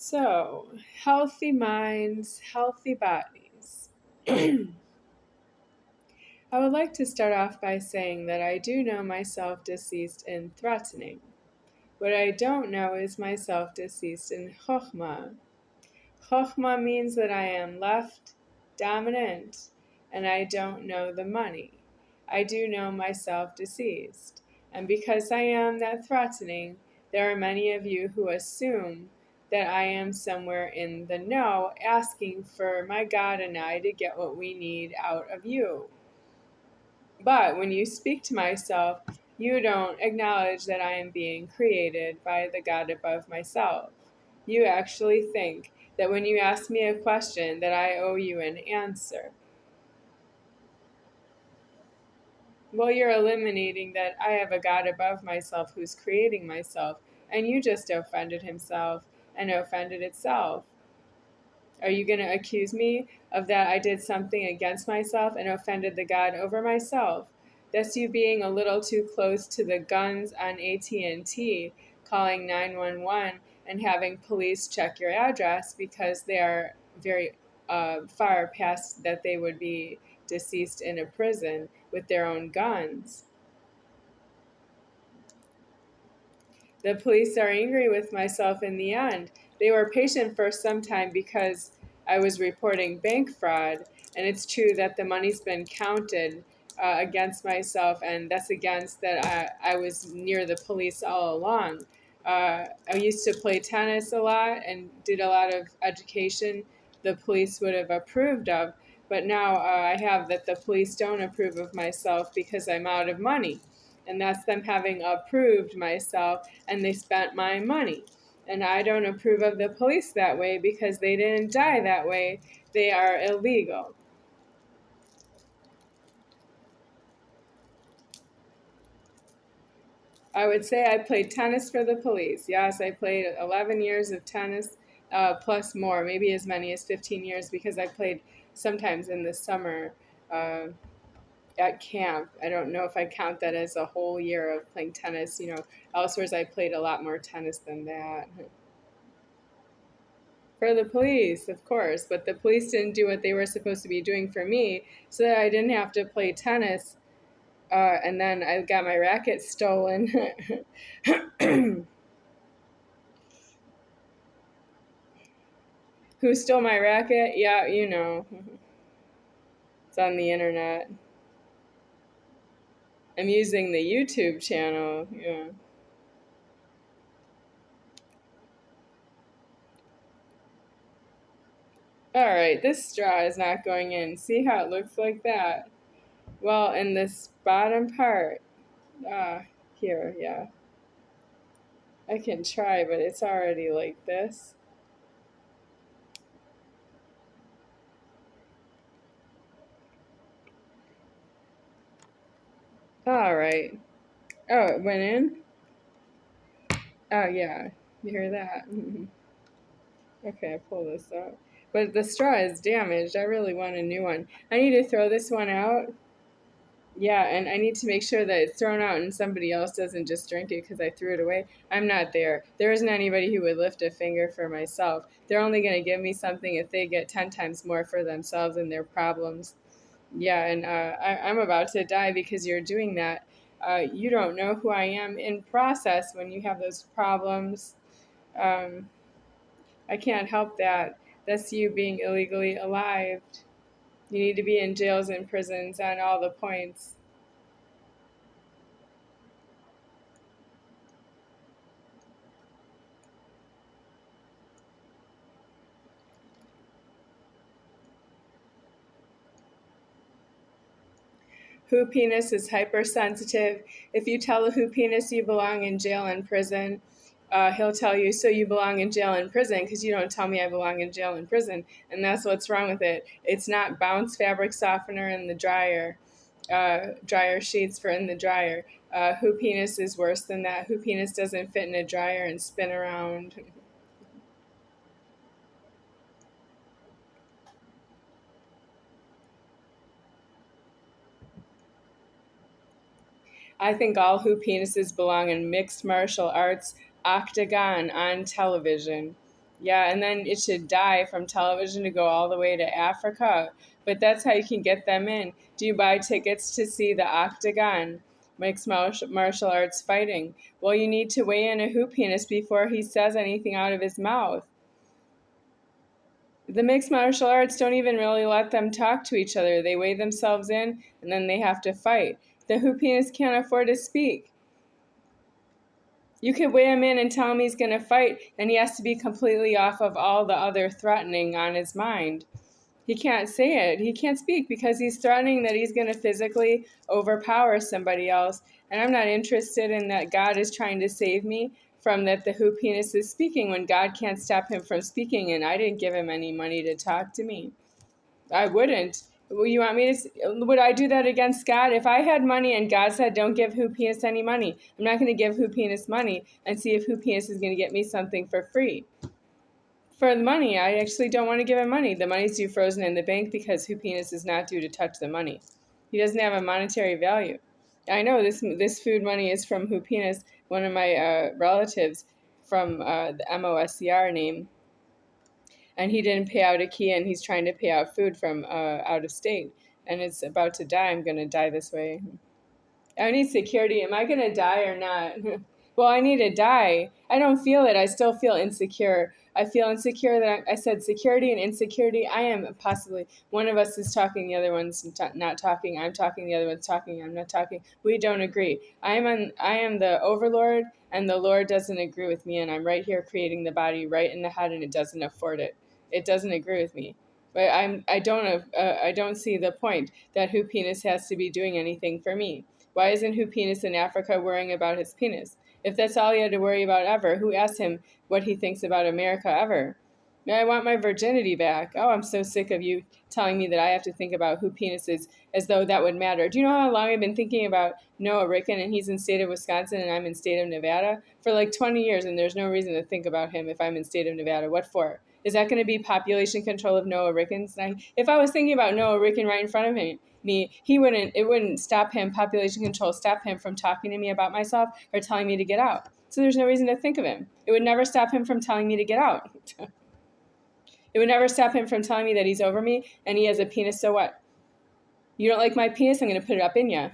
So, healthy minds, healthy bodies. I would like to start off by saying that I do know myself deceased in threatening. What I don't know is myself deceased in chokhmah. Chokhmah means that I am left dominant and I don't know the money. I do know myself deceased. And because I am that threatening, there are many of you who assume that I am somewhere in the know asking for my God and I to get what we need out of you. But when you speak to myself, you don't acknowledge that I am being created by the God above myself. You actually think that when you ask me a question that I owe you an answer. Well, you're eliminating that I have a God above myself who's creating myself, and you just offended himself and offended itself. Are you going to accuse me of that I did something against myself and offended the God over myself? That's you being a little too close to the guns on AT&T, calling 911 and having police check your address because they are very far past that they would be deceased in a prison with their own guns. The police are angry with myself in the end. They were patient for some time because I was reporting bank fraud, and it's true that the money's been counted against myself, and that's against that I was near the police all along. I used to play tennis a lot and did a lot of education the police would have approved of, but now I have that the police don't approve of myself because I'm out of money. And that's them having approved myself and they spent my money. And I don't approve of the police that way because they didn't die that way. They are illegal. I would say I played tennis for the police. Yes, I played 11 years of tennis, plus more, maybe as many as 15 years because I played sometimes in the summer uh, at camp. I don't know if I count that as a whole year of playing tennis. Elsewhere I played a lot more tennis than that. For the police, of course, but the police didn't do what they were supposed to be doing for me, so that I didn't have to play tennis. And then I got my racket stolen. Who stole my racket? Yeah, it's on the internet. I'm using the YouTube channel. Yeah. All right, this straw is not going in. See how it looks like that? Well, in this bottom part, here, yeah. I can try, but it's already like this. All right. Oh, it went in? Oh, yeah. You hear that? Okay, I pull this out. But the straw is damaged. I really want a new one. I need to throw this one out. Yeah, and I need to make sure that it's thrown out and somebody else doesn't just drink it because I threw it away. I'm not there. There isn't anybody who would lift a finger for myself. They're only going to give me something if they get 10 times more for themselves and their problems. Yeah, and I'm about to die because you're doing that. You don't know who I am in process when you have those problems. Um, I can't help that. That's you being illegally alive. You need to be in jails and prisons on all the points. Whopenis is hypersensitive. If you tell a Whopenis you belong in jail and prison, he'll tell you, so you belong in jail and prison because you don't tell me I belong in jail and prison. And that's what's wrong with it. It's not bounce fabric softener in the dryer, dryer sheets for in the dryer. Whopenis is worse than that. Whopenis doesn't fit in a dryer and spin around. I think all Whopenises belong in mixed martial arts octagon on television. Yeah, and then it should die from television to go all the way to Africa. But that's how you can get them in. Do you buy tickets to see the Octagon, mixed martial arts fighting? Well, you need to weigh in a Whopenis before he says anything out of his mouth. The mixed martial arts don't even really let them talk to each other. They weigh themselves in, and then they have to fight. The Whopenis can't afford to speak. You could weigh him in and tell him he's going to fight, and he has to be completely off of all the other threatening on his mind. He can't say it. He can't speak because he's threatening that he's going to physically overpower somebody else. And I'm not interested in that God is trying to save me from that the Whopenis is speaking when God can't stop him from speaking, and I didn't give him any money to talk to me. I wouldn't. You want me to? Would I do that against God? If I had money and God said, "Don't give Whopenis any money," I'm not going to give Whopenis money and see if Whopenis is going to get me something for free. For the money, I actually don't want to give him money. The money's due frozen in the bank because Whopenis is not due to touch the money. He doesn't have a monetary value. I know this food money is from Whopenis, one of my relatives from the MOSCR name, and he didn't pay out a key, and he's trying to pay out food from out of state, and it's about to die. I'm going to die this way. I need security. Am I going to die or not? Well, I need to die. I don't feel it. I still feel insecure. I feel insecure that I said security and insecurity. I am possibly, one of us is talking, the other one's not talking. I'm talking, the other one's talking. I'm not talking. We don't agree. I am the overlord, and the Lord doesn't agree with me, and I'm right here creating the body right in the head, and it doesn't afford it. It doesn't agree with me. But I don't see the point that Whopenis has to be doing anything for me. Why isn't Whopenis in Africa worrying about his penis? If that's all he had to worry about ever, who asked him what he thinks about America ever? I want my virginity back. Oh, I'm so sick of you telling me that I have to think about Whopenis is as though that would matter. Do you know how long I've been thinking about Noah Rickun, and he's in state of Wisconsin and I'm in state of Nevada? For like 20 years, and there's no reason to think about him if I'm in state of Nevada. What for? Is that going to be population control of Noah Rickun? If I was thinking about Noah Rickun right in front of me, it wouldn't stop him, population control, stop him from talking to me about myself or telling me to get out. So there's no reason to think of him. It would never stop him from telling me to get out. It would never stop him from telling me that he's over me and he has a penis, so what? You don't like my penis? I'm going to put it up in you.